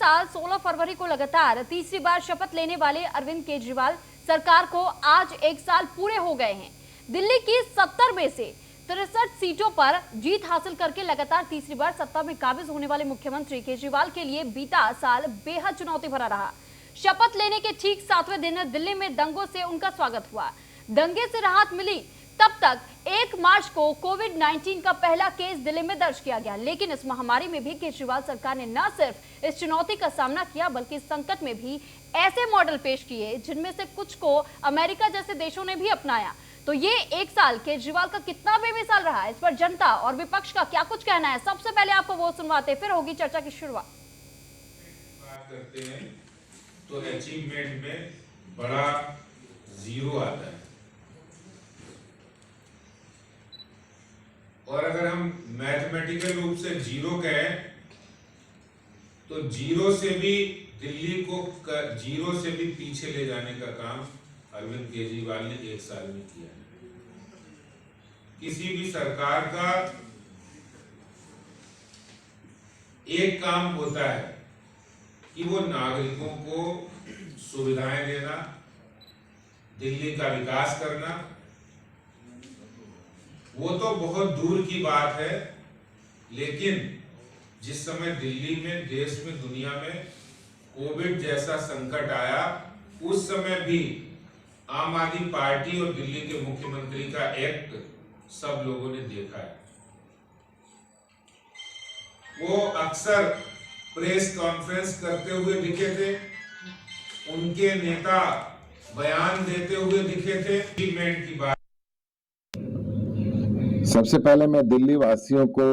साल 16 फरवरी को लगातार तीसरी बार शपथ लेने वाले अरविंद केजरीवाल सरकार को आज 1 साल पूरे हो गए हैं। दिल्ली की 70 में से 63 सीटों पर जीत हासिल करके लगातार तीसरी बार सत्ता में काबिज होने वाले मुख्यमंत्री केजरीवाल के लिए बीता साल बेहद चुनौती भरा रहा। शपथ लेने के ठीक 7वें दिन दिल्ली में दंगों से उनका स्वागत हुआ। दंगे से राहत मिली तब तक 1 मार्च को कोविड-19 का पहला केस दिल्ली में दर्ज किया गया, लेकिन इस महामारी में भी केजरीवाल सरकार ने न सिर्फ इस चुनौती का सामना किया बल्कि इस संकट में भी ऐसे मॉडल पेश किए जिनमें से कुछ को अमेरिका जैसे देशों ने भी अपनाया। तो ये 1 साल केजरीवाल का कितना बेमिसाल रहा, इस पर जनता और विपक्ष का क्या कुछ कहना है, सबसे पहले आपको वो सुनवाते, फिर होगी चर्चा की शुरुआत। बात करते हैं तो अचीवमेंट में बड़ा जीरो आता है, और अगर हम मैथमेटिकल रूप से जीरो कहें तो जीरो से भी दिल्ली को जीरो से भी पीछे ले जाने का काम अरविंद केजरीवाल ने 1 साल में किया है। किसी भी सरकार का एक काम होता है कि वो नागरिकों को सुविधाएं देना, दिल्ली का विकास करना, वो तो बहुत दूर की बात है। लेकिन जिस समय दिल्ली में, देश में, दुनिया में कोविड जैसा संकट आया, उस समय भी आम आदमी पार्टी और दिल्ली के मुख्यमंत्री का एक्ट सब लोगों ने देखा है। वो अक्सर प्रेस कॉन्फ्रेंस करते हुए दिखे थे, उनके नेता बयान देते हुए दिखे थे। अचीवमेंट की बात, सबसे पहले मैं दिल्ली वासियों को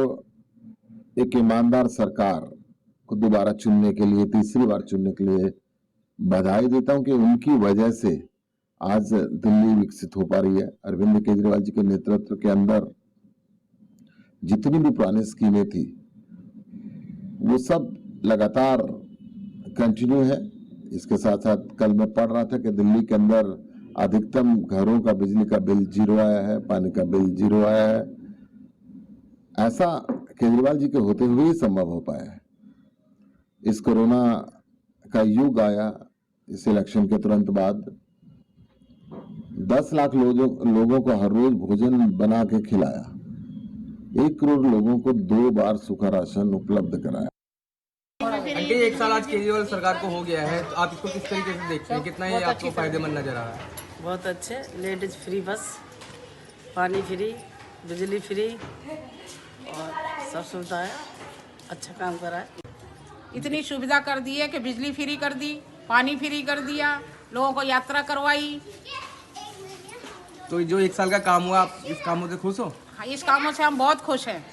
एक ईमानदार सरकार को दोबारा चुनने के लिए, तीसरी बार चुनने के लिए बधाई देता हूं कि उनकी वजह से आज दिल्ली विकसित हो पा रही है। अरविंद केजरीवाल जी के नेतृत्व के अंदर जितनी भी पुरानी स्कीमें थी वो सब लगातार कंटिन्यू है। इसके साथ साथ कल मैं पढ़ रहा था कि दिल्ली के अंदर अधिकतम घरों का बिजली का बिल 0 आया है, पानी का बिल 0 आया है। ऐसा केजरीवाल जी के होते हुए ही संभव हो पाया है। इस कोरोना का युग आया, इस इलेक्शन के तुरंत बाद 10 लाख लोगों को हर रोज भोजन बना के खिलाया, 1 करोड़ लोगों को 2 बार सूखा राशन उपलब्ध कराया। आंटी 1 साल आज केजरीवाल सरकार को हो गया है, तो आप इसको किस तरीके से देखते हैं, कितना ये आपको फायदेमंद नजर आ रहा है? बहुत अच्छे, लेडीज फ्री बस, पानी फ्री, बिजली फ्री और सब सुविधाएं, अच्छा काम करा है। इतनी सुविधा कर दी है कि बिजली फ्री कर दी, पानी फ्री कर दिया, लोगों को यात्रा करवाई। तो जो 1 साल का काम हुआ, आप इस कामों से खुश हो? हाँ, इस कामों से हम बहुत खुश हैं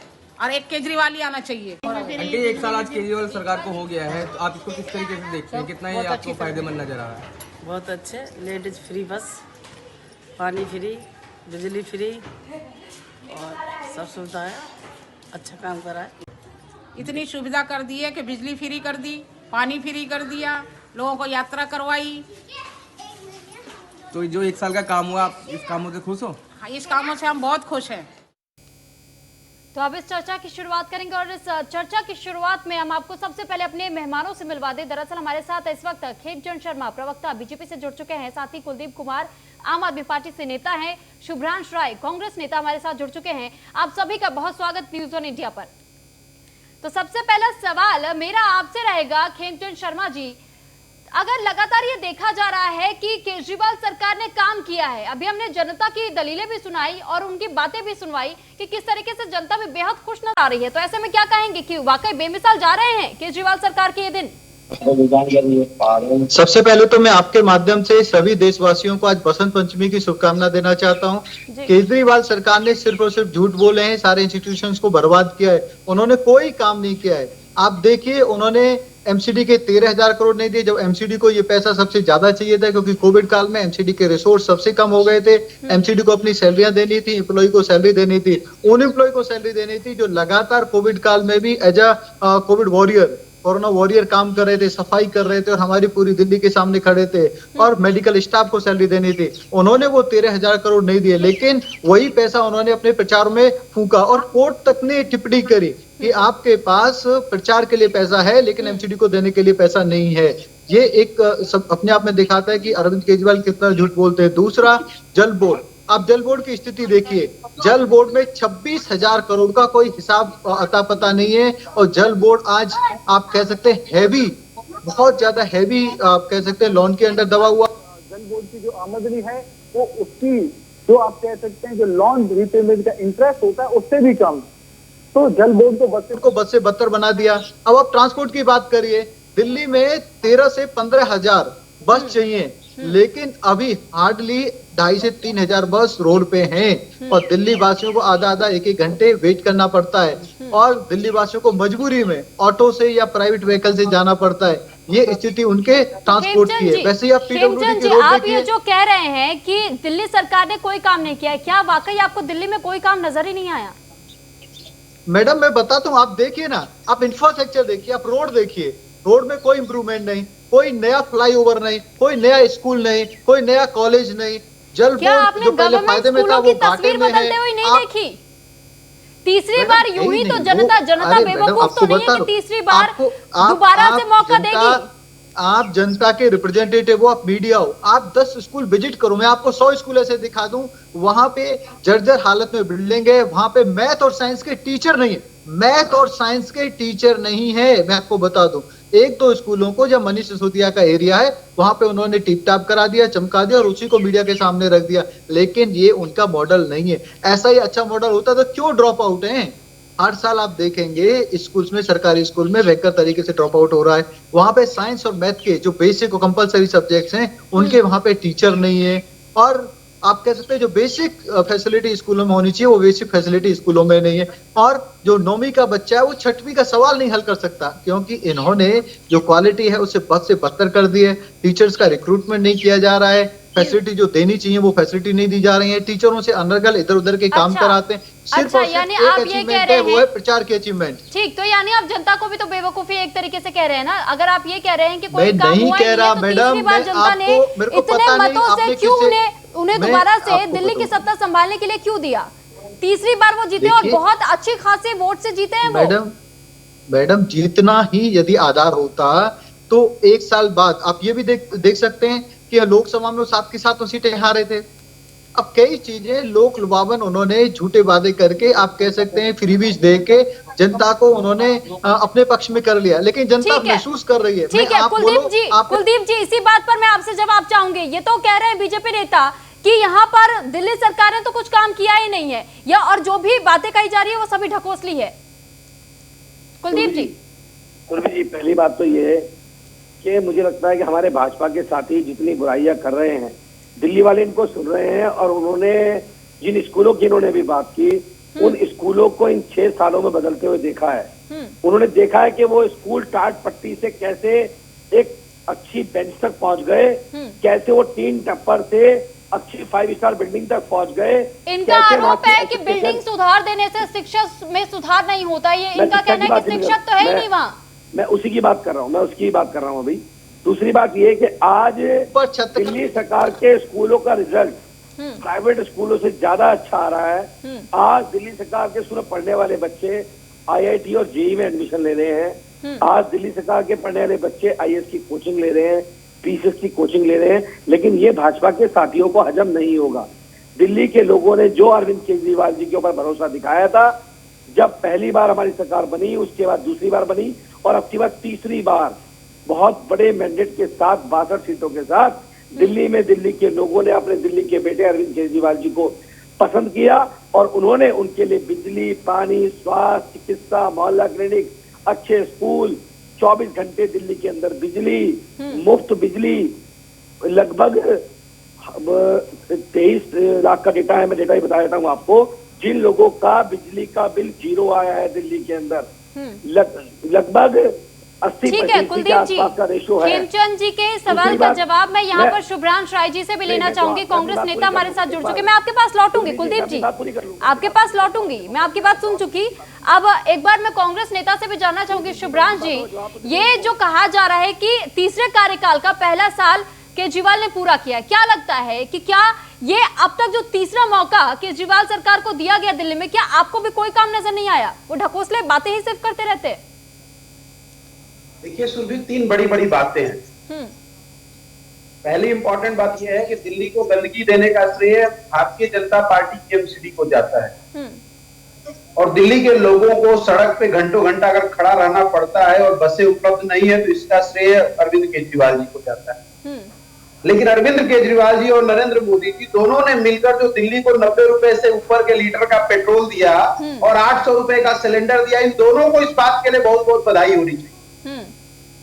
और एक केजरीवाल ही आना चाहिए। आंटी 1 साल आज केजरीवाल सरकार को हो गया है, तो आप इसको किस तरीके से देखते हैं, कितना ये आपको फायदेमंद नजर आ रहा है? बहुत अच्छे, लेडीज फ्री बस, पानी फ्री, बिजली फ्री और सब सुविधाएं, अच्छा काम करा है। इतनी सुविधा कर दी है कि बिजली फ्री कर दी, पानी फ्री कर दिया, लोगों को यात्रा करवाई। तो जो 1 साल का काम हुआ, आप इस कामों से खुश हो? हाँ, इस कामों से हम बहुत खुश हैं। तो अब इस चर्चा की शुरुआत करेंगे और इस चर्चा की शुरुआत में हम आपको सबसे पहले अपने मेहमानों से मिलवा दें। दरअसल हमारे साथ इस वक्त खेमचंद शर्मा, प्रवक्ता बीजेपी से जुड़ चुके हैं, साथ ही कुलदीप कुमार आम आदमी पार्टी से नेता हैं, शुभ्रांश राय कांग्रेस नेता हमारे साथ जुड़ चुके हैं। आप सभी का बहुत स्वागत न्यूज ऑन इंडिया पर। तो सबसे पहला सवाल मेरा आपसे रहेगा खेमचंद शर्मा जी, अगर लगातार ये देखा जा रहा है कि केजरीवाल सरकार ने काम किया है, अभी हमने जनता की दलीलें भी सुनाई और उनकी बातें भी सुनवाई कि किस तरीके से जनता भी बेहद खुश नजर आ रही है, तो ऐसे में क्या कहेंगे कि वाकई बेमिसाल जा रहे हैं केजरीवाल सरकार के ये दिन? सबसे पहले तो मैं आपके माध्यम से सभी देशवासियों को आज बसंत पंचमी की शुभकामना देना चाहता हूं। केजरीवाल सरकार ने सिर्फ और सिर्फ झूठ बोले हैं, सारे इंस्टीट्यूशंस को बर्बाद किया है, उन्होंने कोई काम नहीं किया है। आप देखिए, उन्होंने एमसीडी के 13,000 करोड़ नहीं दिए, जब एमसीडी को ये पैसा सबसे ज्यादा चाहिए था, क्योंकि कोविड काल में एमसीडी के रिसोर्स सबसे कम हो गए थे। एमसीडी को अपनी सैलरियां देनी थी, एम्प्लॉय को सैलरी देनी थी, उन एम्प्लॉय को सैलरी देनी थी जो लगातार कोविड काल में भी as a Covid warrior, corona warrior काम कर रहे थे, सफाई कर रहे थे और हमारी पूरी दिल्ली के सामने खड़े थे, और मेडिकल स्टाफ को सैलरी देनी थी। उन्होंने वो 13,000 करोड़ नहीं दिए, लेकिन वही पैसा उन्होंने अपने प्रचार में फूका और कोर्ट तक ने टिप्पणी करी कि आपके पास प्रचार के लिए पैसा है लेकिन एमसीडी को देने के लिए पैसा नहीं है। ये एक सब अपने आप में दिखाता है कि अरविंद केजरीवाल कितना झूठ बोलते हैं। दूसरा, जल बोर्ड। आप जल बोर्ड की स्थिति देखिए, जल बोर्ड में 26,000 करोड़ का कोई हिसाब अता पता नहीं है, और जल बोर्ड आज आप कह सकते हैं हैवी, बहुत ज्यादा हैवी आप कह सकते हैं लोन के अंदर दबा हुआ। जल बोर्ड की जो आमदनी है वो उसकी जो आप कह सकते हैं जो लोन रीपेमेंट का इंटरेस्ट होता है उससे भी कम। तो जल बोर्ड को बद से बदतर बना दिया। अब आप ट्रांसपोर्ट की बात करिए, दिल्ली में 13 से 15,000 बस चाहिए, लेकिन अभी हार्डली 2,500 से 3,000 बस रोड पे हैं, और दिल्ली वासियों को आधा एक घंटे वेट करना पड़ता है, और दिल्ली वासियों को मजबूरी में ऑटो से या प्राइवेट व्हीकल से जाना पड़ता है। ये स्थिति उनके ट्रांसपोर्ट की है। वैसे ही आप पीडब्ल्यूडी की रोड आप देखिए। ये जो कह रहे हैं कि दिल्ली सरकार ने कोई काम नहीं किया है, क्या वाकई आपको दिल्ली में कोई काम नजर ही नहीं आया? मैडम मैं बताता हूँ, आप देखिए ना, आप इंफ्रास्ट्रक्चर देखिए, आप रोड देखिए, रोड में कोई इंप्रूवमेंट नहीं, कोई नया फ्लाईओवर नहीं, कोई नया स्कूल नहीं, कोई नया कॉलेज नहीं। जल बोर्ड जो पहले फायदे में था वो घाटे में है। नहीं देखी तीसरी बार यूं ही तो जनता बेवकूफ तो नहीं है कि तीसरी बार दोबारा से मौका देगी। आप जनता के रिप्रेजेंटेटिव हो, आप मीडिया हो, आप 10 स्कूल विजिट करो, मैं आपको 100 स्कूल ऐसे दिखा दूं, वहां पे जर्जर हालत में बिल्डिंग है, वहां पे मैथ और साइंस के टीचर नहीं है, मैथ और साइंस के टीचर नहीं है। मैं आपको बता दूं, 1-2 स्कूलों को जब मनीष सिसोदिया का एरिया है वहां पे उन्होंने टिप टाप करा दिया, चमका दिया, और उसी को मीडिया के सामने रख दिया, लेकिन ये उनका मॉडल नहीं है। ऐसा ही अच्छा मॉडल होता तो क्यों ड्रॉप आउट है? हर साल आप देखेंगे स्कूल्स में, सरकारी स्कूल में भयंकर तरीके से ड्रॉप आउट हो रहा है। वहां पे साइंस और मैथ के जो बेसिक और कंपलसरी सब्जेक्ट्स हैं उनके वहां पे टीचर नहीं है, और आप कह सकते हैं जो बेसिक फैसिलिटी स्कूलों में होनी चाहिए वो बेसिक फैसिलिटी स्कूलों में नहीं है। और जो 9वीं का बच्चा है वो 6वीं का सवाल नहीं हल कर सकता, क्योंकि इन्होंने जो क्वालिटी है उससे बद से बदतर कर दी है। टीचर्स का रिक्रूटमेंट नहीं किया जा रहा है, फैसिलिटी जो देनी चाहिए वो फैसिलिटी नहीं दी जा रही है, टीचरों से अनर्गल इधर उधर के काम कराते हैं। सिर्फ और यानी सिर्फ आप एक ये कह अचीवमेंट रहे है, वो हैं है प्रचार की अचीवमेंट। ठीक, तो यानी आप जनता को भी तो बेवकूफी एक तरीके से कह रहे हैं ना। अगर आप ये कह रहे हैं कि कोई मैं काम नहीं हुआ कह रहा तो मैडम, तीसरी बार मैं जनता ने आपको- मेरे को इतने पता नहीं मतों से आपने क्यों किससे- उन्हें मैं दोबारा से आपको दिल्ली की बताऊं। सत्ता संभालने के लिए क्यों दिया? तीसरी बार वो जीते और बहुत अच्छे खासे वोट से जीते हैं वो। मैडम जीतना ही यदि आधार होता तो 1 साल बाद आप ये भी देख सकते हैं कि लोकसभा में वो 7 की 7 सीटें हारे थे। अब कई चीजें लोक लुभावन उन्होंने झूठे वादे करके, आप कह सकते हैं फ्रीबीज दे के जनता को उन्होंने अपने पक्ष में कर लिया, लेकिन जनता महसूस कर रही है। ठीक है कुलदीप जी इसी बात पर मैं आपसे जवाब चाहूंगी। ये तो कह रहे हैं बीजेपी नेता कि यहाँ पर दिल्ली सरकार ने तो कुछ काम किया ही नहीं है, या और जो भी बातें कही जा रही है वो सभी ढकोसली है। कुलदीप जी, पहली बात तो ये है कि मुझे लगता है कि हमारे भाजपा के साथी जितनी बुराइयां कर रहे हैं, दिल्ली वाले इनको सुन रहे हैं, और उन्होंने जिन स्कूलों की इन्होंने भी बात की, उन स्कूलों को इन 6 सालों में बदलते हुए देखा है। उन्होंने देखा है कि वो स्कूल टाट पट्टी से कैसे एक अच्छी बेंच तक पहुंच गए, कैसे वो टीन टप्पर से अच्छी 5 स्टार बिल्डिंग तक पहुंच गए। इनका आरोप है कि बिल्डिंग सुधार देने से शिक्षा में सुधार नहीं होता। ये इनका कहना है कि शिक्षक तो है ही नहीं वहाँ। मैं उसी की बात कर रहा हूँ, मैं उसकी बात कर रहा हूँ अभी। दूसरी बात ये कि आज दिल्ली सरकार के स्कूलों का रिजल्ट प्राइवेट स्कूलों से ज्यादा अच्छा आ रहा है। आज दिल्ली सरकार के स्कूल में पढ़ने वाले बच्चे IIT और JEE में एडमिशन ले रहे हैं। आज दिल्ली सरकार के पढ़ने वाले बच्चे IAS की कोचिंग ले रहे हैं, PCS की कोचिंग ले रहे हैं। लेकिन ये भाजपा के साथियों को हजम नहीं होगा। दिल्ली के लोगों ने जो अरविंद केजरीवाल जी के ऊपर भरोसा दिखाया था, जब पहली बार हमारी सरकार बनी, उसके बाद दूसरी बार बनी, और अब की बार तीसरी बार बहुत बड़े मैंडेट के साथ 62 सीटों के साथ दिल्ली में दिल्ली के लोगों ने अपने दिल्ली के बेटे अरविंद केजरीवाल जी को पसंद किया, और उन्होंने उनके लिए बिजली, पानी, स्वास्थ्य, चिकित्सा, मोहल्ला क्लिनिक, अच्छे स्कूल, 24 घंटे दिल्ली के अंदर बिजली, मुफ्त बिजली, लगभग 23 लाख का डेटा है, मैं डेटा ही बता देता हूँ आपको, जिन लोगों का बिजली का बिल 0 आया है दिल्ली के अंदर, लगभग 80% के आसपास का रेशो है। खेमचंद जी के सवाल का जवाब मैं यहाँ पर शुभ्रांश राय जी से भी लेना चाहूंगी। कांग्रेस नेता हमारे साथ जुड़ चुके, मैं आपके पास लौटूंगी। कुलदीप जी आपके पास लौटूंगी, मैं आपकी बात सुन चुकी। अब एक बार मैं कांग्रेस नेता से भी जानना चाहूंगी। शुभ्रांश जी, ये जो कहा जा रहा है कि तीसरे कार्यकाल का पहला साल केजरीवाल ने पूरा किया, क्या लगता है कि क्या ये अब तक जो तीसरा मौका केजरीवाल सरकार को दिया गया दिल्ली में, क्या आपको भी कोई काम नजर नहीं आया? वो ढकोसले बातें ही सिर्फ करते रहते हैं। देखिए सुरभि, 3 बड़ी बड़ी बातें हैं। पहली इंपॉर्टेंट बात यह है कि दिल्ली को गंदगी देने का श्रेय भारतीय जनता पार्टी की एमसीडी को जाता है और दिल्ली के लोगों को सड़क पे घंटों घंटा अगर खड़ा रहना पड़ता है और बसें उपलब्ध नहीं है तो इसका श्रेय अरविंद केजरीवाल जी को जाता है। लेकिन अरविंद केजरीवाल जी और नरेंद्र मोदी जी दोनों ने मिलकर जो दिल्ली को 90 रुपए से ऊपर के लीटर का पेट्रोल दिया और 800 रुपए का सिलेंडर दिया, इन दोनों को इस बात के लिए बहुत बहुत बधाई होनी चाहिए।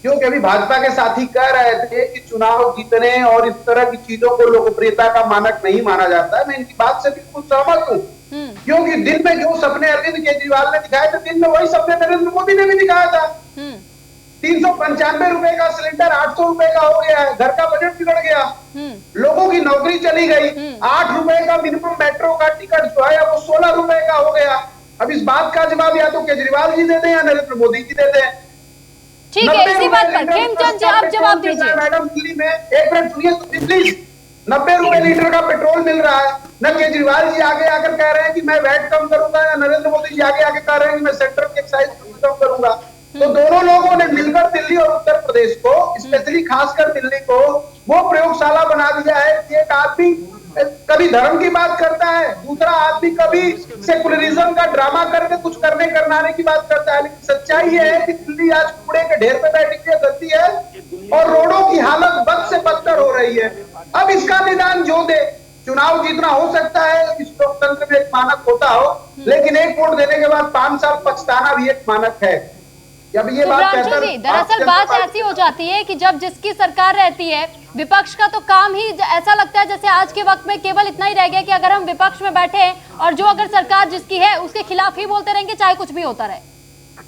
क्योंकि अभी भाजपा के साथी कह रहे थे कि चुनाव जीतने और इस तरह की चीजों को लोकप्रियता का मानक नहीं माना जाता है। मैं इनकी बात से बिल्कुल सहमत हूँ, क्योंकि दिन में जो सपने अरविंद केजरीवाल ने दिखाए थे, दिन में वही सपने नरेंद्र मोदी ने भी दिखाया था। 395 रुपए का सिलेंडर 800 रुपए का हो गया है, घर का बजट बिगड़ गया, लोगों की नौकरी चली गई, 8 रुपए का मिनिमम मेट्रो का टिकट जो है वो 16 रुपए का हो गया। अब इस बात का जवाब या तो केजरीवाल जी देते हैं या नरेंद्र मोदी जी देते हैं। ठीक है, इसी बात पर खेमचंद जी आप जवाब दीजिए। मैडम दिल्ली में एक मिनट सुनिए तो प्लीज, 90 रुपए लीटर का पेट्रोल मिल रहा है, न केजरीवाल जी आगे आकर कह रहे हैं कि मैं वैट कम करूंगा, या नरेंद्र मोदी जी आगे आके कह रहे हैं कि मैं सेंट्रल की एक्साइज कम करूंगा। तो दोनों लोगों ने मिलकर दिल्ली और उत्तर प्रदेश को, स्पेशली खासकर दिल्ली को, वो प्रयोगशाला बना दिया है कि एक आदमी कभी धर्म की बात करता है, दूसरा आदमी कभी सेकुलरिज्म का ड्रामा करके कुछ करने की बात करता है। लेकिन सच्चाई ये है कि दिल्ली आज कूड़े के ढेर पे बैठी हुई गलती है और रोडों की हालत बद से बदतर हो रही है। अब इसका निदान जो दे, चुनाव जीतना हो सकता है, इस लोकतंत्र में एक मानक होता हो, लेकिन एक वोट देने के बाद 5 साल पछताना भी एक मानक है। अब ये बात दरअसल बात ऐसी हो जाती है कि जब जिसकी सरकार रहती है, विपक्ष का तो काम ही ऐसा लगता है जैसे आज के वक्त में केवल इतना ही रह गया कि अगर हम विपक्ष में बैठे हैं और जो अगर सरकार जिसकी है उसके खिलाफ ही बोलते रहेंगे, चाहे कुछ भी होता रहे।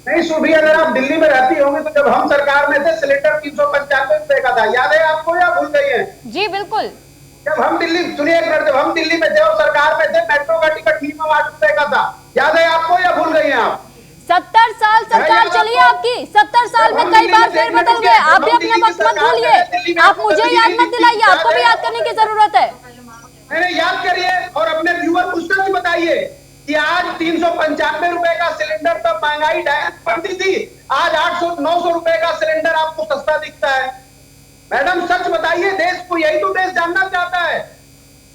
नहीं सुबह, अगर आप दिल्ली में रहती होंगी तो जब हम सरकार में थे सिलेंडर 395 रुपए का था, याद है आपको या भूल गई है? जी बिल्कुल। जब हम दिल्ली, सुनिए एक मिनट, जब हम दिल्ली में थे और सरकार में थे, मेट्रो का टिकट मिनिमम 8 रुपए का था, याद है आपको या भूल गई हैं आप? 70 साल सरकार चली है आपकी, 70 साल में कई बार फेर बदल गए। आप भी अपना वक्त मत भूलिए, आप मुझे याद मत दिलाइए, आपको भी याद करने की जरूरत है। मैंने याद करिए और अपने व्यूअर को सच बताइए कि आज 395 रुपए का सिलेंडर तब महंगाई बढ़ती थी, आज 800-900 रुपए का सिलेंडर आपको सस्ता दिखता है। मैडम सच बताइए, देश को यही तो देश जानना चाहता है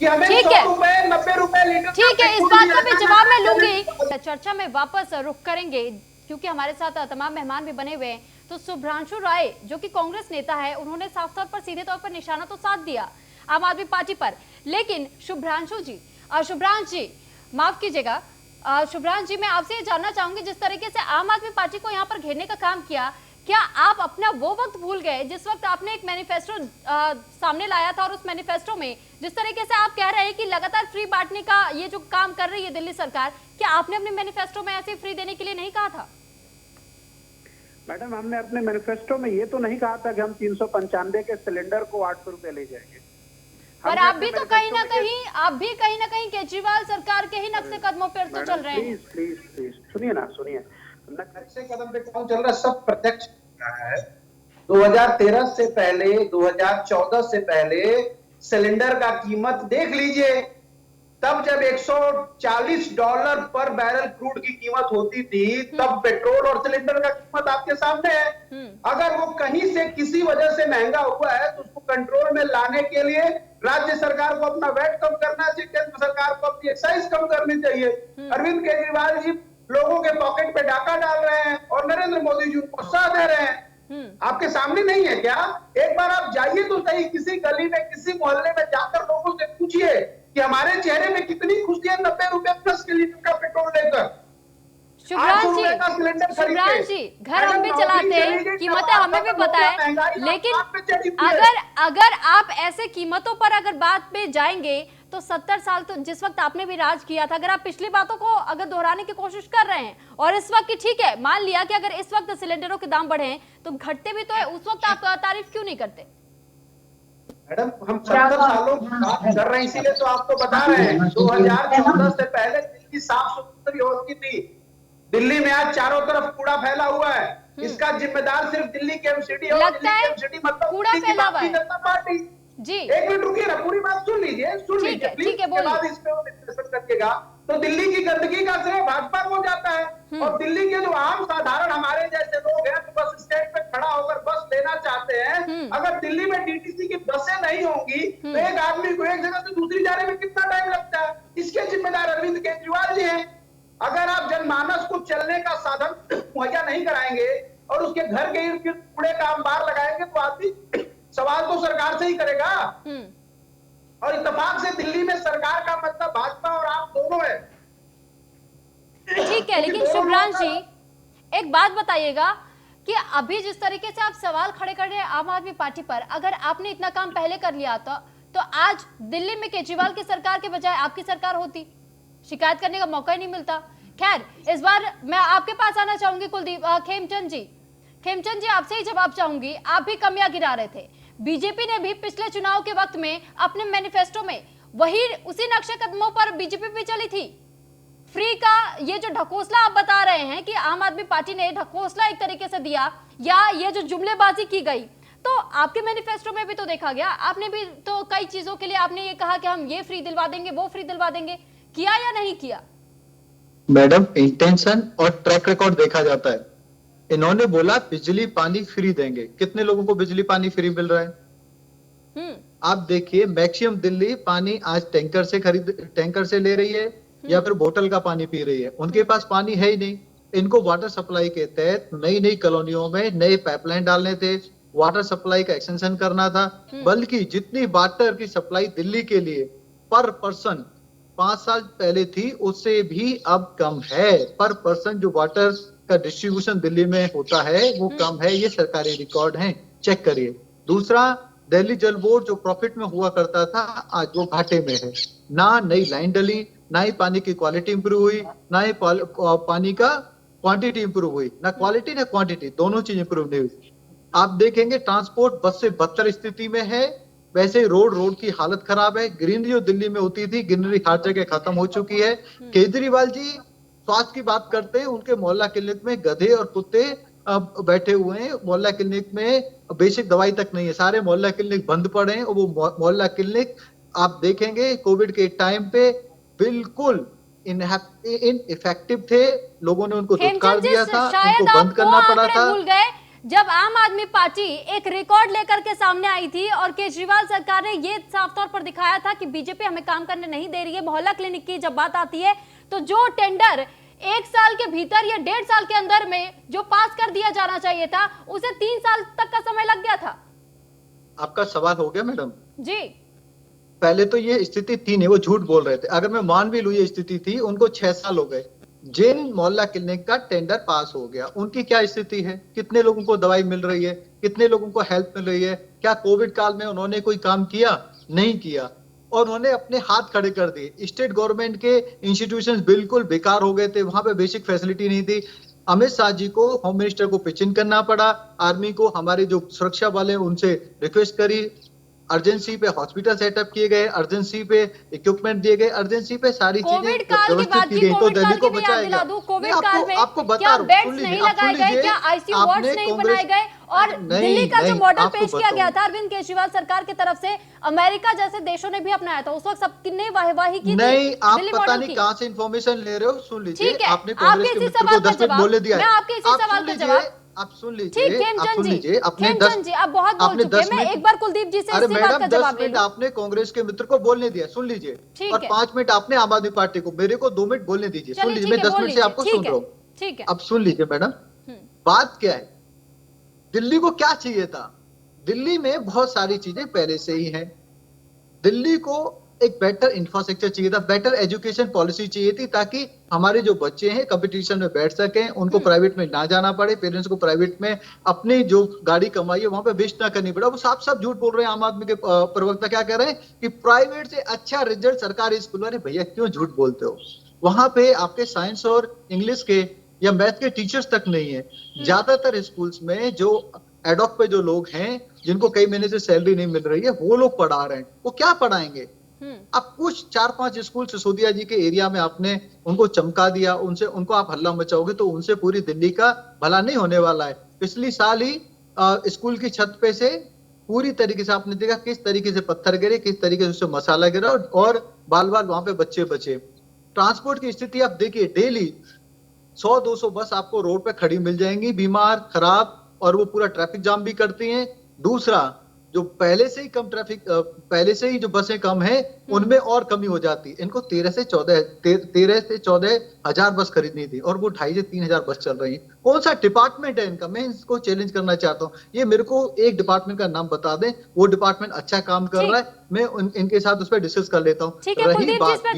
कि हमें 100 रुपए 90 रुपए लीटर। ठीक है, इस बात का भी जवाब मैं लूंगी। चर्चा में वापस रुख करेंगे क्योंकि हमारे साथ तमाम मेहमान भी बने हुए हैं। तो शुभ्रांशु राय जो कि कांग्रेस नेता है, उन्होंने साफ तौर पर सीधे तौर पर निशाना तो साध दिया आम आदमी पार्टी पर, लेकिन शुभ्रांशु जी, शुभ्रांश जी माफ कीजिएगा, शुभ्रांश जी मैं आपसे ये जानना चाहूंगी, जिस तरीके से आम आदमी पार्टी को यहाँ पर घेरने का काम किया, क्या आप अपना वो वक्त भूल गए जिस वक्त आपने एक मैनिफेस्टो सामने लाया था और उस मैनिफेस्टो में जिस तरीके से आप कह रहे हैं कि लगातार फ्री बांटने का ये जो काम कर रही है दिल्ली सरकार, क्या आपने अपने मैनिफेस्टो में ऐसे फ्री देने के लिए नहीं कहा था? मैडम, हमने अपने मैनिफेस्टो में ये तो नहीं कहा था कि हम 395 के सिलेंडर को 800 रुपए ले जाएंगे। पर आप भी तो कहीं ना कहीं केजरीवाल सरकार के ही नक्शे कदमों पर तो चल रहे हैं। प्लीज सुनिए ना, सुनिए, नक्शे कदम पे कौन चल रहा है, सब प्रत्यक्ष है। 2013 से पहले, 2014 से पहले सिलेंडर का कीमत देख लीजिए, तब जब $140 पर बैरल क्रूड की कीमत होती थी, तब पेट्रोल और सिलेंडर का कीमत आपके सामने है। अगर वो कहीं से किसी वजह से महंगा हुआ है तो उसको कंट्रोल में लाने के लिए राज्य सरकार को अपना वैट कम करना चाहिए, केंद्र सरकार को अपनी एक्साइज कम करनी चाहिए। अरविंद केजरीवाल जी लोगों के पॉकेट पे डाका डाल रहे हैं और नरेंद्र मोदी जी उनको उत्साह दे रहे हैं। आपके सामने नहीं है क्या? एक बार आप जाइए तो सही, किसी गली में, किसी मोहल्ले में जाकर लोगों से पूछिए कि हमारे चेहरे में कितनी खुशी है 90 रुपए प्लस के लीटर का पेट्रोल लेकर। शुभ्रांश जी, घर हम भी चलाते हैं, कीमतें हमें भी पता है, लेकिन अगर आप ऐसे कीमतों पर अगर बात पे जाएंगे तो 70 साल तो जिस वक्त आपने भी राज किया था, अगर आप पिछली बातों को अगर दोहराने की कोशिश कर रहे हैं और इस वक्त की, ठीक है मान लिया कि अगर इस वक्त सिलेंडरों के दाम बढ़े हैं तो घटते भी तो है, उस वक्त आप तारीफ क्यों नहीं करते? मैडम हम 70 सालों की बात कर रहे हैं, इसीलिए तो आपको बता रहे हैं। 2014 से पहले दिल्ली साफ सुथरी होती थी, दिल्ली में आज चारों तरफ कूड़ा फैला हुआ है, इसका जिम्मेदार सिर्फ दिल्ली के एमसीडी लगता है कूड़ा फैला हुआ है। जी। एक मिनट रुकिए ना, पूरी बात सुन लीजिए ठीक है, प्लीज, बोलिए। बाद इस पे और डिस्कशन करिएगा। तो दिल्ली की गंदगी का श्रेय भाजपा को जाता है, और दिल्ली के जो आम साधारण हमारे जैसे लोग हैं तो बस स्टैंड पे खड़ा होकर बस लेना चाहते हैं। अगर दिल्ली में डीटीसी की बसें नहीं होंगी तो एक आदमी को एक जगह से दूसरी जाने में कितना टाइम लगता है? इसके जिम्मेदार अरविंद केजरीवाल जी हैं। अगर आप जनमानस को चलने का साधन मुहैया नहीं कराएंगे और उसके घर के इर्द गिर्द कूड़े का अंबार लगाएंगे तो आदमी सवाल तो सरकार से ही करेगा। और इत्तेफाक से दिल्ली में सरकार का मतलब भाजपा और आप दोनों है। ठीक है, लेकिन शुभ्रांश जी एक बात बताइएगा कि अभी जिस तरीके से आप सवाल खड़े कर रहे हैं आम आदमी पार्टी पर, अगर आपने इतना काम पहले कर लिया था तो आज दिल्ली में केजरीवाल की सरकार के बजाय आपकी सरकार होती, शिकायत करने का मौका ही नहीं मिलता। खैर, इस बार मैं आपके पास आना चाहूंगी कुलदीप खेमचंद जी आपसे ही जवाब चाहूंगी। आप भी कमियां गिरा रहे थे, बीजेपी ने भी पिछले चुनाव के वक्त में अपने मैनिफेस्टो में वही उसी नक्शे कदमों पर बीजेपी भी चली थी। फ्री का ये जो ढकोसला आप बता रहे हैं कि आम आदमी पार्टी ने ढकोसला एक तरीके से दिया, या ये जो जुमलेबाजी की गई, तो आपके मैनिफेस्टो में भी तो देखा गया, आपने भी तो कई चीजों के लिए आपने ये कहा कि हम ये फ्री दिलवा देंगे, वो फ्री दिलवा देंगे, किया या नहीं किया? मैडम, इंटेंशन और ट्रैक रिकॉर्ड देखा जाता है। इन्होंने बोला बिजली पानी फ्री देंगे, कितने लोगों को बिजली पानी फ्री मिल रहा है? आप देखिए, मैक्सिमम दिल्ली पानी आज टैंकर से ले रही है या फिर बोतल का पानी पी रही है। उनके पास पानी है ही नहीं। इनको वाटर सप्लाई के तहत नई नई कॉलोनियों में नए पाइपलाइन डालने थे, वाटर सप्लाई का एक्सटेंशन करना था। बल्कि जितनी वाटर की सप्लाई दिल्ली के लिए पर पर्सन 5 साल पहले थी उससे भी अब कम है। पर पर्सन जो वाटर का डिस्ट्रीब्यूशन दिल्ली में होता है वो कम है, ये सरकारी रिकॉर्ड है, चेक करिए। दूसरा, दिल्ली जल बोर्ड जो प्रॉफिट में हुआ करता था आज वो घाटे में है। ना नई लाइन डली, ना ही पानी की क्वालिटी इंप्रूव हुई, ना ही पानी का क्वांटिटी इंप्रूव हुई। ना क्वालिटी ना क्वांटिटी, दोनों चीज इंप्रूव नहीं हुई। आप देखेंगे ट्रांसपोर्ट बस से बदतर स्थिति में है। वैसे रोड की हालत खराब है। ग्रीनरी जो दिल्ली में होती थी, ग्रीनरी हर जगह खत्म हो चुकी है। केजरीवाल जी स्वास्थ्य की बात करते हैं, उनके मोहल्ला क्लिनिक में गधे और कुत्ते बैठे हुए हैं। मोहल्ला क्लिनिक में बेसिक दवाई तक नहीं है, सारे मोहल्ला क्लिनिक बंद पड़े हैं। और वो मोहल्ला क्लिनिक आप देखेंगे कोविड के टाइम पे बिल्कुल इनइफेक्टिव थे। लोगों ने उनको धुतकार दिया था, उनको बंद करना पड़ा था। भूल गए जब आम आदमी पार्टी एक रिकॉर्ड लेकर के सामने आई थी और केजरीवाल सरकार ने ये साफ तौर पर दिखाया था कि बीजेपी हमें काम करने नहीं दे रही है। मोहल्ला क्लिनिक की जब बात आती है तो जो टेंडर 1 साल के भीतर या 1.5 साल के अंदर में जो पास कर दिया जाना चाहिए था, उसे 3 साल तक का समय लग गया था। आपका सवाल हो गया मैडम जी। पहले तो ये स्थिति थी नहीं, वो झूठ बोल रहे थे। अगर मैं मान भी लूं ये स्थिति थी, उनको 6 साल हो गए। जिन मोहल्ला क्लिनिक का टेंडर पास हो गया, उनकी क्या स्थिति है? कितने लोगों को दवाई मिल रही है? कितने लोगों को हेल्प मिल रही है? क्या कोविड काल में उन्होंने कोई काम किया? नहीं किया। और उन्होंने अपने हाथ खड़े कर दिए। स्टेट गवर्नमेंट के इंस्टीट्यूशंस बिल्कुल बेकार हो गए थे, वहां पे बेसिक फैसिलिटी नहीं थी। अमित शाह जी को, होम मिनिस्टर को पिचिंग करना पड़ा। आर्मी को, हमारे जो सुरक्षा वाले उनसे रिक्वेस्ट करी। अर्जेंसी पे हॉस्पिटल सेटअप किए गए, अर्जेंसी पे इक्विपमेंट दिए गए, अर्जेंसी पे सारी चीजें व्यवस्थित की गई, तो दिल्ली को बचाया गया। कोविड काल में क्या बेड्स नहीं लगाए गए, क्या आईसीयू वार्ड्स नहीं बनाए गए? और दिल्ली का जो मॉडल पेश किया गया था अरविंद केजरीवाल सरकार की तरफ से, अमेरिका जैसे देशों ने भी अपनाया था। उस वक्त सबने वाहवाही की। नहीं, आप पता नहीं कहां से इंफॉर्मेशन ले रहे हो। सुन लीजिए, आपने कांग्रेस के मित्र को 10 मिनट बोलने दिया है। मैं आपके इसी सवाल का जवाब, आप सुन लीजिए, ठीक, खेमचंद जी, आप बहुत बोल चुके हैं। मैं एक बार कुलदीप जी से इसी बात का जवाब ले लूं। आपने कांग्रेस के मित्र को बोलने दिया, सुन लीजिए। और 5 मिनट आपने आम आदमी पार्टी को, मेरे को 2 मिनट बोलने दीजिए। सुन लीजिए, मैं 10 मिनट से आपको सुन रहा हूँ। ठीक है, अब सुन लीजिए मैडम, बात क्या है। दिल्ली को क्या चाहिए था? दिल्ली में बहुत सारी चीजें पहले से ही हैं। दिल्ली को एक बेटर इंफ्रास्ट्रक्चर चाहिए था, बेटर एजुकेशन पॉलिसी चाहिए थी, ताकि हमारे जो बच्चे हैं कंपटीशन में बैठ सकें, उनको प्राइवेट में ना जाना पड़े, पेरेंट्स को प्राइवेट में अपनी जो गाड़ी कमाई है वहां पे वेस्ट ना करनी पड़े। वो साफ साफ झूठ बोल रहे हैं। आम आदमी के प्रवक्ता क्या कह रहे हैं कि प्राइवेट से अच्छा रिजल्ट सरकारी स्कूल। अरे भैया, क्यों झूठ बोलते हो? वहां पे आपके साइंस और इंग्लिश के या मैथ के टीचर्स तक नहीं है। ज्यादातर स्कूल्स में जो एडॉक पे जो लोग हैं, जिनको कई महीने से सैलरी नहीं मिल रही है, वो लोग पढ़ा रहे हैं। वो क्या पढ़ाएंगे? अब कुछ 4-5 स्कूल सिसोदिया जी के एरिया में आपने उनको चमका दिया, उनको आप हल्ला मचाओगे तो उनसे पूरी दिल्ली का भला नहीं होने वाला है। पिछली साल ही स्कूल की छत पे से पूरी तरीके से आपने देखा किस तरीके से पत्थर गिरे, किस तरीके से उससे मसाला गिरा और बाल बाल वहां पे बच्चे बचे। ट्रांसपोर्ट की स्थिति आप देखिए, डेली 100-200 बस आपको रोड पे खड़ी मिल जाएंगी, बीमार, खराब, और वो पूरा ट्रैफिक जाम भी करती हैं। दूसरा, जो पहले से ही कम ट्रैफिक, पहले से ही जो बसें कम है उनमें और कमी हो जाती। इनको 13 से 14 हजार बस खरीदनी थी और वो 2,500 से 3,000 बस चल रही है। कौन सा डिपार्टमेंट है इनका? मैं इसको चैलेंज करना चाहता हूँ। ये मेरे को एक डिपार्टमेंट का नाम बता दें, वो डिपार्टमेंट अच्छा काम कर रहा है, मैं इनके साथ उस पर डिस्कस कर लेता हूँ। रही बात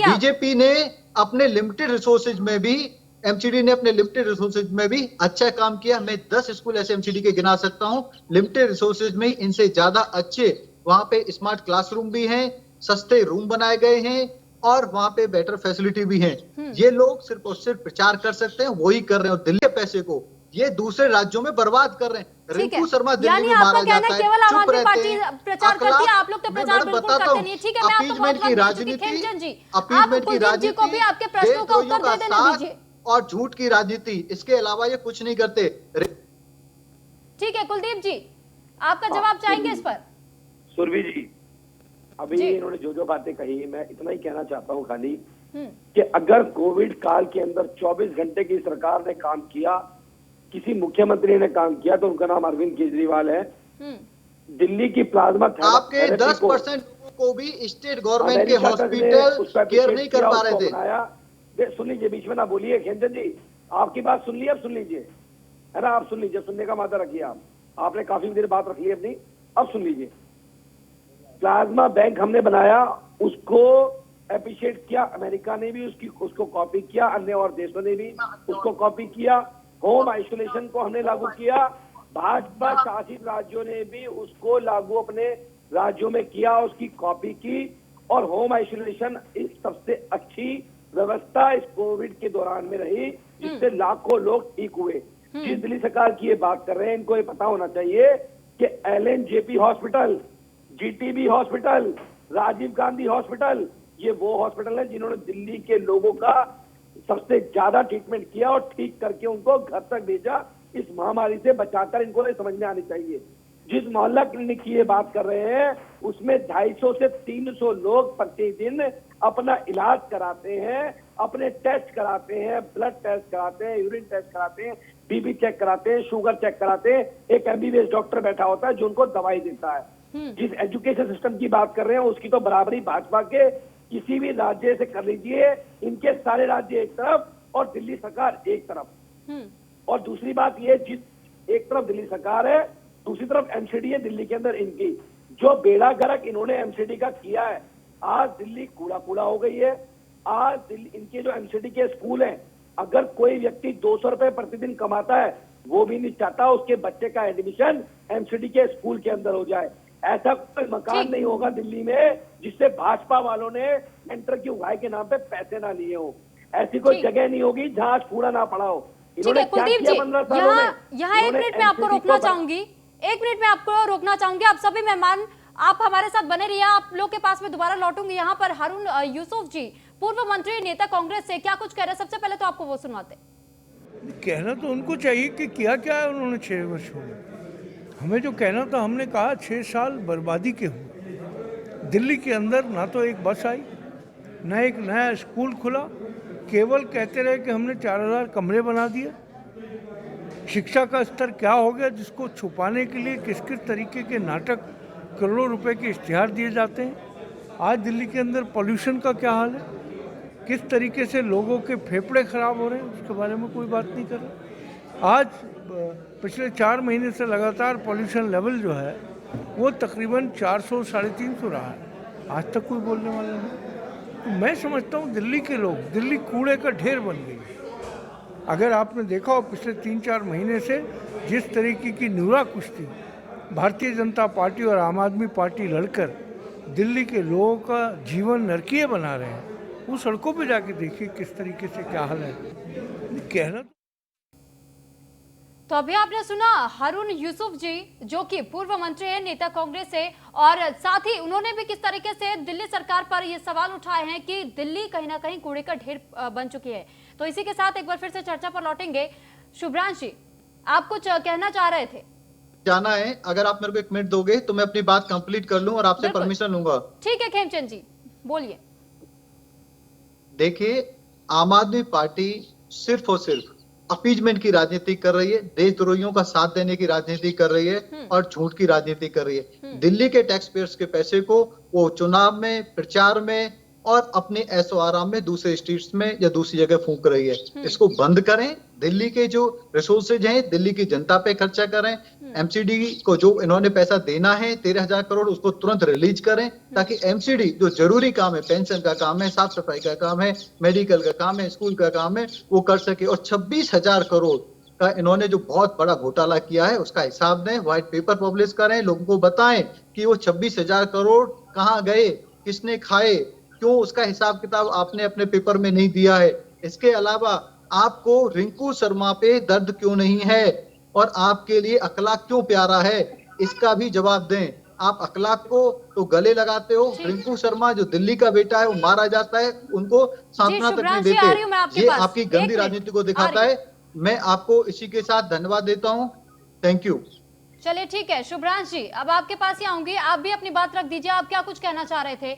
बीजेपी ने अपने लिमिटेड रिसोर्सेज में भी, एमसीडी ने अपने लिमिटेड रिसोर्सेज में भी अच्छा काम किया। मैं 10 स्कूल ऐसे एमसीडी के गिना सकता हूं लिमिटेड रिसोर्सेज में इनसे ज्यादा अच्छे। वहां पे स्मार्ट क्लासरूम भी हैं, सस्ते रूम बनाए गए हैं और वहां पे बेटर फैसिलिटी भी है। ये लोग सिर्फ और सिर्फ प्रचार कर सकते हैं, वही कर रहे हैं। दिल्ली के पैसे को ये दूसरे राज्यों में बर्बाद कर रहे हैं। रिंकू शर्मा दिल्ली में मारा जाता है, चुप रहते हैं। आप लोग तो प्रचार बिल्कुल करते नहीं। ठीक है, मैं आपको बहुत की राजनीति, अपीजमेंट की राजनीति, आपके प्रश्नों का उत्तर दे देने दीजिए और झूठ की राजनीति, इसके अलावा ये कुछ नहीं करते। ठीक है कुलदीप जी, आपका जवाब चाहेंगे इस पर? सुरभि जी, अभी इन्होंने जो बातें कही, मैं इतना ही कहना चाहता हूँ खाली कि अगर कोविड काल के अंदर 24 घंटे की सरकार ने काम किया, किसी मुख्यमंत्री ने काम किया, तो उनका नाम अरविंद केजरीवाल है। दिल्ली की प्लाज्मा आपके 10% को भी स्टेट गवर्नमेंट के हॉस्पिटल केयर नहीं कर पा रहे थे। सुन लीजिए, बीच में ना बोलिए खेमचंद जी, आपकी बात सुन ली, अब सुन लीजिए, है ना, आप सुन लीजिए, सुनने का मादा रखिए। आपने काफी देर बात रख ली अपनी, अब सुन लीजिए। प्लाज्मा बैंक हमने बनाया, उसको अप्रिशिएट किया, अमेरिका ने भी उसको कॉपी किया, अन्य और देशों ने भी उसको कॉपी किया। होम आइसोलेशन को हमने लागू किया, भाजपा शासित राज्यों ने भी उसको लागू अपने राज्यों में किया, उसकी कॉपी की। और होम आइसोलेशन इस सबसे अच्छी व्यवस्था इस कोविड के दौरान में रही, जिससे लाखों लोग ठीक हुए। जिस दिल्ली सरकार की ये बात कर रहे हैं, इनको ये पता होना चाहिए कि LNJP hospital, GTB hospital, Rajiv Gandhi hospital, ये वो हॉस्पिटल है जिन्होंने दिल्ली के लोगों का सबसे ज्यादा ट्रीटमेंट किया और ठीक करके उनको घर तक भेजा। इस महामारी से बचाकर इनको ये समझ में आनी चाहिए। जिस मोहल्ला क्लिनिक की ये बात कर रहे हैं, उसमें 250 से 300 लोग प्रतिदिन अपना इलाज कराते हैं, अपने टेस्ट कराते हैं, ब्लड टेस्ट कराते हैं, यूरिन टेस्ट कराते हैं, बीपी चेक कराते हैं, शुगर चेक कराते हैं। एक MBBS डॉक्टर बैठा होता है जो उनको दवाई देता है। जिस एजुकेशन सिस्टम की बात कर रहे हैं, उसकी तो बराबरी भाजपा के किसी भी राज्य से कर लीजिए। इनके सारे राज्य एक तरफ और दिल्ली सरकार एक तरफ। और दूसरी बात ये, जिस एक तरफ दिल्ली सरकार है, दूसरी तरफ MCD है दिल्ली के अंदर इनकी। जो बेड़ा गर्क इन्होंने MCD का किया है, आज दिल्ली कूड़ा कूड़ा हो गई है। आज दिल्ली, इनके जो MCD के स्कूल हैं, अगर कोई व्यक्ति 200 रुपए प्रतिदिन कमाता है, वो भी नहीं चाहता उसके बच्चे का एडमिशन MCD के स्कूल के अंदर हो जाए। ऐसा कोई मकान नहीं होगा दिल्ली में जिससे भाजपा वालों ने सेंटर की उगाई के नाम पे पैसे ना लिए हो। ऐसी कोई जगह नहीं होगी जहां कूड़ा ना पड़ा हो। इन्होंने क्या किया 15 सालों में? यहाँ 1 मिनट में आपको रोकना चाहूंगी, 1 मिनट में आपको रोकना चाहूंगी। आप सभी मेहमान, आप हमारे साथ बने रहिए। आप लोग के पास में दोबारा लौटूंगी। यहाँ पर हारून यूसुफ जी, पूर्व मंत्री, नेता कांग्रेस से, क्या कुछ कह रहे हैं? सबसे पहले तो आपको वो सुनवाते। कहना तो उनको चाहिए कि किया क्या है उन्होंने 6 वर्ष में। हमें जो कहना था, हमने कहा 6 साल बर्बादी के हुए। दिल्ली के अंदर ना तो एक बस आई, ना एक नया स्कूल खुला, केवल कहते रहे कि हमने 4000 कमरे बना दिए। शिक्षा का स्तर क्या हो गया, जिसको छुपाने के लिए किस किस तरीके के नाटक, करोड़ों रुपए के इश्तिहार दिए जाते हैं। आज दिल्ली के अंदर पॉल्यूशन का क्या हाल है, किस तरीके से लोगों के फेफड़े खराब हो रहे हैं, उसके बारे में कोई बात नहीं कर रहा। आज पिछले 4 महीने से लगातार पॉल्यूशन लेवल जो है वो तकरीबन 400 साढ़े 300 रहा है। आज तक कोई बोलने वाला नहीं। तो मैं समझता हूँ दिल्ली के लोग, दिल्ली कूड़े का ढेर बन गई। अगर आपने देखा हो पिछले 3-4 महीने से जिस तरीके की नुरा कुश्ती भारतीय जनता पार्टी और आम आदमी पार्टी लड़कर दिल्ली के लोगों का जीवन नरकीय बना रहे हैं, वो सड़कों पे जाके देखिए किस तरीके से क्या हाल है। कहना तो अभी आपने सुना हारून यूसुफ जी, जो कि पूर्व मंत्री है, नेता कांग्रेस से, और साथ ही उन्होंने भी किस तरीके से दिल्ली सरकार पर ये सवाल उठाए हैं कि दिल्ली कहीं ना कहीं कूड़े का ढेर बन चुकी है। तो इसी के साथ एक बार फिर से चर्चा पर लौटेंगे। शुभ्रांश जी, आप कुछ कहना चाह रहे थे? जाना है, अगर आप मेरे को 1 मिनट दोगे तो मैं अपनी बात कंप्लीट कर लूं और आपसे परमिशन लूंगा। ठीक है खेमचंद जी, बोलिए। देखिए, आम आदमी पार्टी सिर्फ और सिर्फ अपीजमेंट की राजनीति कर रही है, देशद्रोहियों का साथ देने की राजनीति कर रही है और झूठ की राजनीति कर रही है। दिल्ली के टैक्स पेयर्स के पैसे को वो चुनाव में, प्रचार में और अपने ऐशो आराम में दूसरे स्टेट्स में या दूसरी जगह फूंक रही है। इसको बंद करें। दिल्ली के जो रिसोर्सेज हैं दिल्ली की जनता पे खर्चा करें। एमसीडी को जो इन्होंने पैसा देना है 13,000 करोड़, उसको तुरंत रिलीज करें ताकि एमसीडी जो जरूरी काम है, पेंशन का काम है, साफ सफाई का काम है, मेडिकल का काम है, स्कूल का काम है, वो कर सके। और 26,000 करोड़ का इन्होंने जो बहुत बड़ा घोटाला किया है उसका हिसाब दें, व्हाइट पेपर पब्लिश करें, लोगों को बताएं कि वो 26,000 करोड़ कहाँ गए, किसने खाए, क्यों उसका हिसाब किताब आपने अपने पेपर में नहीं दिया है। इसके अलावा आपको रिंकू शर्मा पे दर्द क्यों नहीं है और आपके लिए अखलाक क्यों प्यारा है, इसका भी जवाब दें। आप अखलाक को तो गले लगाते हो, रिंकू शर्मा जो दिल्ली का बेटा है वो मारा जाता है, उनको सांत्वना तक नहीं देते। ये आपकी गंदी राजनीति को दिखाता है। मैं आपको इसी के साथ धन्यवाद देता हूँ। Thank you. चलिए ठीक है शुभ्रांश जी, अब आपके पास ही आऊंगी, आप भी अपनी बात रख दीजिए। आप क्या कुछ कहना चाह रहे थे?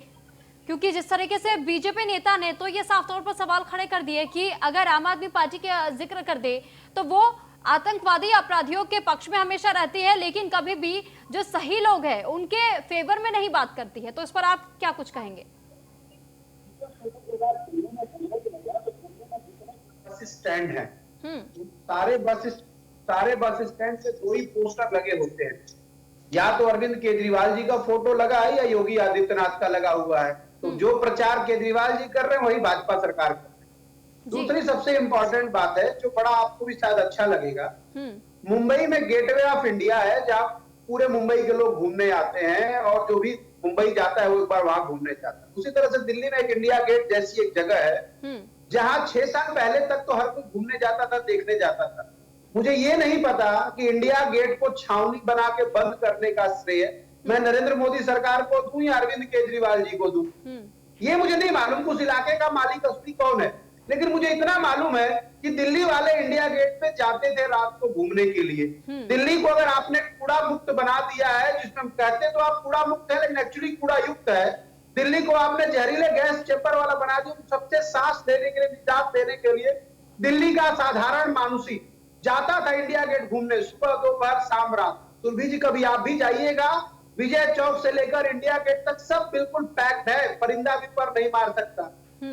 क्योंकि जिस तरीके से बीजेपी नेता ने तो ये साफ तौर पर सवाल खड़े कर दिए कि अगर आम आदमी पार्टी के जिक्र कर दे तो वो आतंकवादी अपराधियों के पक्ष में हमेशा रहती है, लेकिन कभी भी जो सही लोग हैं उनके फेवर में नहीं बात करती है। तो इस पर आप क्या कुछ कहेंगे? बस स्टैंड है, सारे बस स्टैंड से 2 ही पोस्टर लगे होते हैं, या तो अरविंद केजरीवाल जी का फोटो लगा है या योगी आदित्यनाथ का लगा हुआ है। तो जो प्रचार केजरीवाल जी कर रहे हैं वही भाजपा सरकार कर रही है। दूसरी सबसे इंपॉर्टेंट बात है जो बड़ा आपको भी शायद अच्छा लगेगा, मुंबई में गेटवे ऑफ इंडिया है जहाँ पूरे मुंबई के लोग घूमने आते हैं और जो भी मुंबई जाता है वो एक बार वहां घूमने जाता है। उसी तरह से दिल्ली में एक इंडिया गेट जैसी एक जगह है जहां 6 साल पहले तक तो हर कोई घूमने जाता था, देखने जाता था। मुझे ये नहीं पता कि इंडिया गेट को छावनी बना के बंद करने का श्रेय मैं नरेंद्र मोदी सरकार को दूं या अरविंद केजरीवाल जी को दूं। ये मुझे नहीं मालूम उस इलाके का मालिक असली कौन है, लेकिन मुझे इतना मालूम है कि दिल्ली वाले इंडिया गेट पे जाते थे रात को घूमने के लिए। दिल्ली को अगर आपने कूड़ा मुक्त बना दिया है, जिसमें कहते तो आप कूड़ा मुक्त है लेकिन एक्चुअली कूड़ा युक्त है, दिल्ली को आपने जहरीले गैस चेपर वाला बना दिया, सबसे सांस लेने के लिए, निजात देने के लिए दिल्ली का साधारण मानुषी जाता था इंडिया गेट घूमने, सुबह दोपहर शाम रात। सुरभि जी कभी आप भी जाइएगा, विजय चौक से लेकर इंडिया गेट तक सब बिल्कुल पैक्ड है, परिंदा भी पर नहीं मार सकता।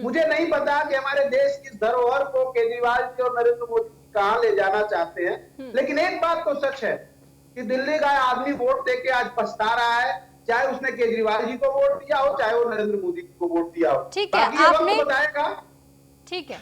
मुझे नहीं पता कि हमारे देश की धरोहर को केजरीवाल जी और नरेंद्र मोदी कहां ले जाना चाहते हैं, लेकिन एक बात तो सच है कि दिल्ली का आदमी वोट देके आज पछता रहा है, चाहे उसने केजरीवाल जी को वोट दिया हो चाहे वो नरेंद्र मोदी जी को वोट दिया हो। ठीक है, आपने बताएगा। ठीक है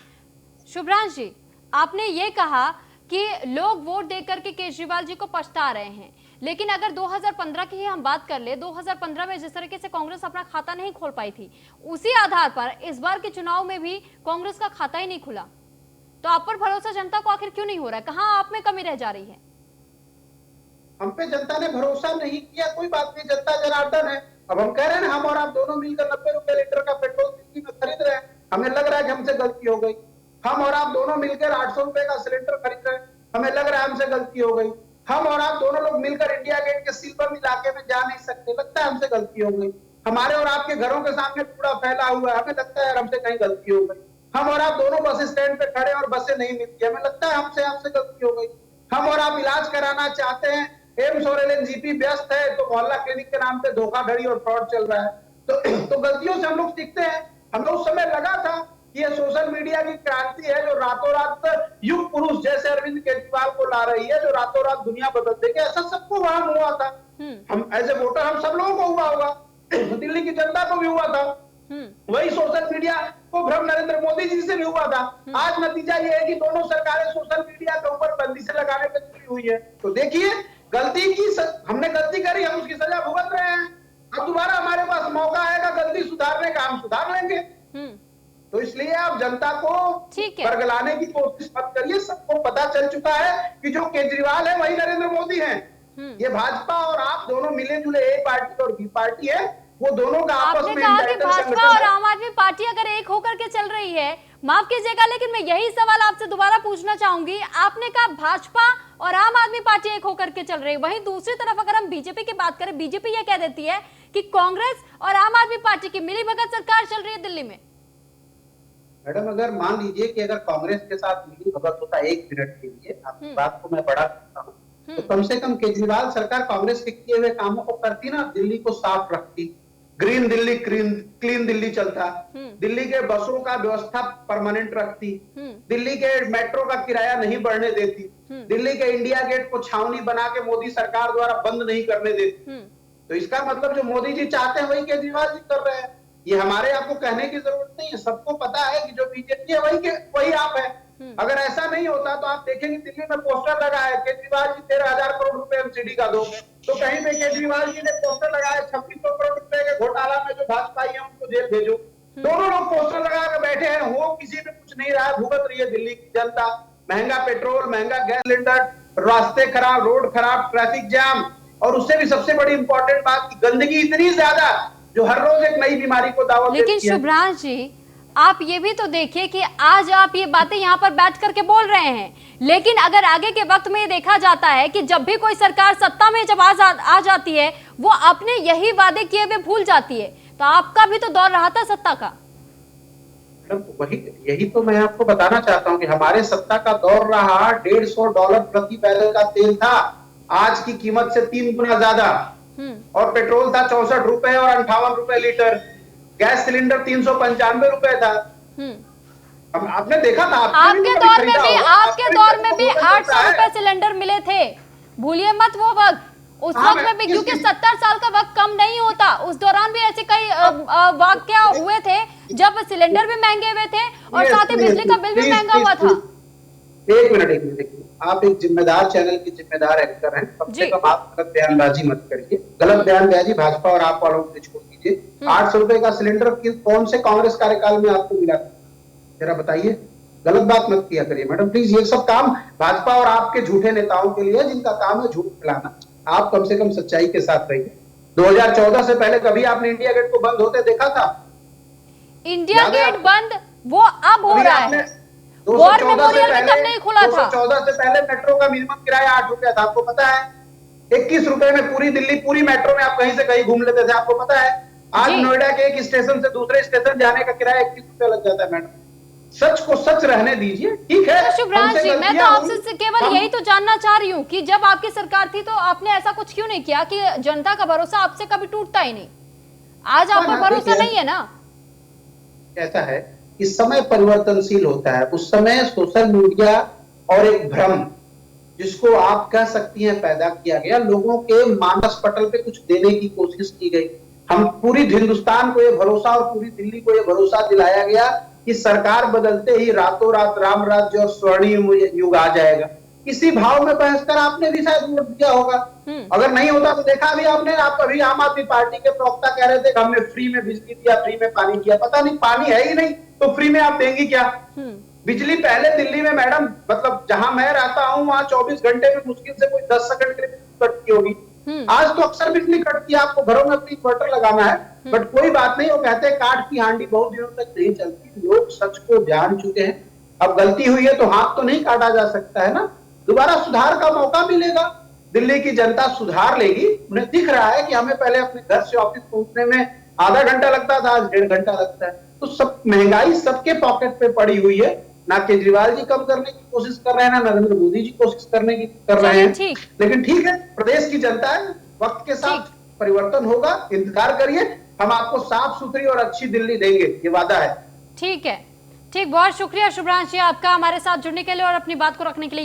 शुभ्रांश जी, आपने ये कहा कि लोग वोट देकर के केजरीवाल जी को पछता रहे हैं, लेकिन अगर 2015 की ही हम बात कर ले, 2015 में जिस तरीके से कांग्रेस अपना खाता नहीं खोल पाई थी, उसी आधार पर इस बार के चुनाव में भी कांग्रेस का खाता ही नहीं खुला। तो आप पर भरोसा जनता को आखिर क्यों नहीं हो रहा है? कहां आप में कमी रह जा रही है? हम पे जनता ने भरोसा नहीं किया, कोई बात नहीं, जनता जनार्दन है। अब हम कह रहे हैं हम और आप दोनों मिलकर 90 रुपए लीटर का पेट्रोल दिल्ली में खरीद रहे हैं, हमें लग रहा है कि हमसे गलती हो गई। हम और आप दोनों मिलकर 800 रुपए का सिलेंडर खरीद रहे हैं, हमें लग रहा है हमसे गलती हो गई। हम और आप दोनों लोग मिलकर इंडिया गेट के सिल्वर इलाके में जा नहीं सकते, लगता है हमसे गलती हो गई। हमारे और आपके घरों के सामने कूड़ा फैला हुआ है, हमें लगता है हमसे कहीं गलती हो गई। हम और आप दोनों बस स्टैंड पे खड़े और बसें नहीं मिलती, हमें लगता है हमसे गलती हो गई। हम और आप इलाज कराना चाहते हैं, एम्स और एलएनजीपी व्यस्त है तो मोहल्ला क्लिनिक के नाम पे धोखाधड़ी और फ्रॉड चल रहा है। तो गलतियों से हम लोग सीखते हैं। हमें उस समय लगा था कि ये सोशल मीडिया की क्रांति है जो रातों रात युग पुरुष जैसे अरविंद केजरीवाल को ला रही है, जो रातों रात दुनिया बदल देगी। ऐसा सबको वहां हुआ था, हम एज ए वोटर हम सब लोगों को हुआ होगा, दिल्ली की जनता को भी हुआ था। वही सोशल मीडिया को भ्रम नरेंद्र मोदी जी से भी हुआ था। आज नतीजा ये है कि दोनों सरकारें सोशल मीडिया के ऊपर बंदी से लगाने पर जुड़ी हुई है। तो देखिए गलती की हमने गलती करी, हम उसकी सजा भुगत रहे हैं। अब दोबारा हमारे पास मौका आएगा गलती सुधारने का, हम सुधार लेंगे। तो इसलिए आप जनता को बरगलाने की कोशिश मत करिए। सबको पता चल चुका है कि जो केजरीवाल है वही नरेंद्र मोदी है। ये भाजपा और आप दोनों मिले जुले ए पार्टी और बी पार्टी है, वो दोनों का आपस में भाजपा और आम आदमी पार्टी अगर एक होकर के चल रही है, माफ कीजिएगा लेकिन मैं यही सवाल आपसे दोबारा पूछना चाहूंगी। आपने कहा भाजपा और आम आदमी पार्टी एक होकर के चल रही है। वहीं दूसरी तरफ अगर हम बीजेपी की बात करें, बीजेपी ये कह देती है कि कांग्रेस और आम आदमी पार्टी की मिलीभगत सरकार चल रही है दिल्ली में। मैडम, अगर मान लीजिए कि अगर कांग्रेस के साथ मिलीभगत होता 1 मिनट के लिए, आपकी बात को मैं बढ़ा सकता हूँ, तो कम से कम केजरीवाल सरकार कांग्रेस के किए हुए कामों को करती ना, दिल्ली को साफ रखती, ग्रीन दिल्ली, क्लीन दिल्ली चलता, दिल्ली के बसों का व्यवस्था परमानेंट रखती, दिल्ली के मेट्रो का किराया नहीं बढ़ने देती, दिल्ली के इंडिया गेट को छावनी बना के मोदी सरकार द्वारा बंद नहीं करने देती। तो इसका मतलब जो मोदी जी चाहते हैं वही केजरीवाल जी कर रहे हैं। ये हमारे आपको कहने की जरूरत नहीं है, सबको पता है कि जो बीजेपी है वही आप है। अगर ऐसा नहीं होता तो आप देखेंगे दिल्ली में पोस्टर लगा है केजरीवाल जी 13,000 करोड़ रुपए एमसीडी का दो, तो कहीं पे केजरीवाल जी ने पोस्टर लगाया 2600 करोड़ रुपए के घोटाला में जो भाजपाई है उनको जेल भेजो। दोनों लोग पोस्टर लगा के बैठे हैं, वो किसी में कुछ नहीं रहा, भुगत रही है दिल्ली की जनता। महंगा पेट्रोल, महंगा गैस सिलेंडर, रास्ते खराब, रोड खराब, ट्रैफिक जाम, और उससे भी सबसे बड़ी इंपॉर्टेंट बात की गंदगी इतनी ज्यादा जो हर रोज एक नई बीमारी को दावत देती है। लेकिन शुभ्रांश जी, आप ये भी तो देखिए कि आज आप ये बातें यहाँ पर बैठ करके बोल रहे हैं, लेकिन अगर आगे के वक्त में ये देखा जाता है कि जब भी कोई सरकार सत्ता में जब आ जाती है, वो अपने यही वादे किए हुए भूल जाती है। तो आपका भी तो दौर रहा था सत्ता का। यही तो मैं आपको बताना चाहता हूँ कि हमारे सत्ता का दौर रहा। $150 प्रति बैरल का तेल था, आज की कीमत से 3 गुना ज्यादा, और पेट्रोल था 64 रुपए और 58 रुपए लीटर, गैस सिलेंडर 395 रुपए था। अब आपने देखा था, आपके दौर में भी 800 रुपए सिलेंडर मिले थे, भूलिए मत वो वक्त। उस वक्त में भी, क्योंकि 70 साल का वक्त कम नहीं होता, उस दौरान भी ऐसे कई वाकया हुए थे जब सिलेंडर भी महंगे हुए थे और साथ ही बिजली का बिल भी महंगा हुआ था। एक मिनट, आप एक जिम्मेदार चैनल की जिम्मेदार एंकर हैं, कम से कम आप गलत बयानबाजी मत करिए। गलत बयानबाजी भाजपा और आप वालों को छोड़ दीजिए। 800 रुपए का सिलेंडर कौन से कांग्रेस कार्यकाल में आपको मिला था, जरा बताइए। गलत बात मत किया करिए मैडम प्लीज। ये सब काम भाजपा और आपके झूठे नेताओं के लिए, जिनका काम है झूठ फैलाना। आप कम से कम सच्चाई के साथ रहिए। 2014 से पहले कभी आपने इंडिया गेट को बंद होते देखा था? इंडिया गेट बंद वो अब हो रहा है, वॉर मेमोरियल भी तब नहीं खुला था। 2014 से पहले मेट्रो का मिनिमम किराया 8 रुपया था, आपको पता है? 21 रुपए में पूरी दिल्ली, पूरी मेट्रो में आप कहीं से कहीं घूम लेते थे, आपको पता है? आज नोएडा के एक स्टेशन से दूसरे स्टेशन जाने का किराया 21 रुपया लग जाता है मैडम। सच को सच रहने दीजिए, ठीक है? शुभ्रांश जी, मैं तो आपसे केवल यही तो जानना चाह रही हूँ कि जब आपकी सरकार थी तो आपने ऐसा कुछ क्यों नहीं किया कि जनता का भरोसा आपसे कभी टूटता ही नहीं। आज आप पर भरोसा नहीं है ना। ऐसा है, इस समय परिवर्तनशील होता है। उस समय सोशल मीडिया और एक भ्रम, जिसको आप कह सकती हैं, पैदा किया गया। लोगों के मानस पटल पे कुछ देने की कोशिश की गई। हम पूरी हिंदुस्तान को ये भरोसा और पूरी दिल्ली को ये भरोसा दिलाया गया कि सरकार बदलते ही रातों रात राम राज्य और स्वर्णिम युग आ जाएगा। इसी भाव में बहस कर आपने भी शायद वोट दिया होगा। अगर नहीं होता तो देखा भी आपने। आप अभी आम आदमी पार्टी के प्रवक्ता कह रहे थे कि हमने फ्री में बिजली दिया, फ्री में पानी दिया। पता नहीं, पानी है ही नहीं तो फ्री में आप देंगी क्या? बिजली पहले दिल्ली में मैडम, मतलब जहां मैं रहता हूं वहां 24 घंटे में मुश्किल से कोई 10 सेकंड के लिए कटती होगी। आज तो अक्सर बिजली कटती है, आपको घरों में अपनी इन्वर्टर लगाना है, बट कोई बात नहीं। वो कहते हैं काठ की हांडी बहुत दिनों तक नहीं चलती। लोग सच को जान चुके हैं। अब गलती हुई है तो हाथ तो नहीं काटा जा सकता है ना। दोबारा सुधार का मौका मिलेगा, दिल्ली की जनता सुधार लेगी। उन्हें दिख रहा है कि हमें पहले अपने घर से ऑफिस पहुंचने में आधा घंटा लगता था, आज 1.5 घंटा लगता है। तो सब महंगाई सबके पॉकेट पे पड़ी हुई है। ना केजरीवाल जी कम करने की कोशिश कर रहे हैं, ना नरेंद्र मोदी जी कोशिश करने की कर रहे हैं। लेकिन ठीक है, प्रदेश की जनता है, वक्त के साथ परिवर्तन होगा, इंतजार करिए। हम आपको साफ सुथरी और अच्छी दिल्ली देंगे, ये वादा है। ठीक है, ठीक। बहुत शुक्रिया शुभ्रांश जी आपका हमारे साथ जुड़ने के लिए और अपनी बात को रखने के लिए।